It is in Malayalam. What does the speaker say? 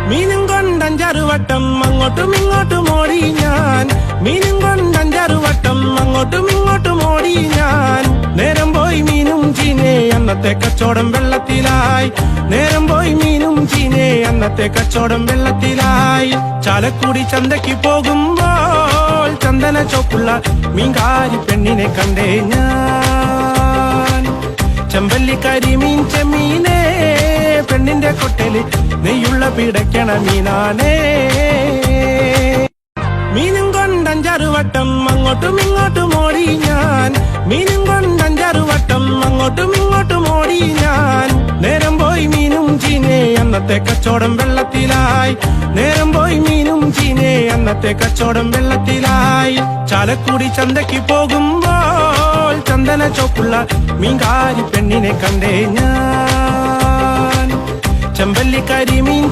മീനും കൊണ്ടഞ്ചാറ് വട്ടം അങ്ങോട്ടും ഇങ്ങോട്ടും ഓടി ഞാൻ. മീനും കൊണ്ടഞ്ചാറ് വട്ടം അങ്ങോട്ടും ഇങ്ങോട്ടും ഓടി ഞാൻ. നേരം പോയി മീനും ചീഞ്ഞേ അന്നത്തെ കച്ചവടം വെള്ളത്തിലായി. നേരം പോയി മീനും ചീഞ്ഞേ അന്നത്തെ കച്ചവടം വെള്ളത്തിലായി. ചാലക്കുടി ചന്തയ്ക്ക് പോകുമ്പോൾ ചന്ദന ചോപ്പുള്ള മീൻകാരി പെണ്ണിനെ കണ്ടേ ഞാൻ. ചെമ്പല്ലി കരിമീൻ ചെമ്മീനേ പെണ്ണിന്റെ കൊട്ടല് നെയ്യുള്ള പിടയ്ക്കണ മീനാനേ. മീനും കൊണ്ടഞ്ചാറ് വട്ടം അങ്ങോട്ടും ഇങ്ങോട്ടും ഓടി ഞാൻ. മീനും കൊണ്ടഞ്ചാറ് വട്ടം അങ്ങോട്ടും ഇങ്ങോട്ടും ഓടി ഞാൻ. നേരം പോയി മീനും ചീഞ്ഞേ അന്നത്തെ കച്ചവടം വെള്ളത്തിലായി. നേരം പോയി മീനും ചീഞ്ഞേ അന്നത്തെ കച്ചവടം വെള്ളത്തിലായി. ചാലക്കുടി ചന്തയ്ക്ക് പോകുമ്പോൾ ചന്ദന ചോപ്പുള്ള മീൻകാരി പെണ്ണിനെ കണ്ടേ ഞാൻ. ചെമ്പല്ലി കരിമീൻ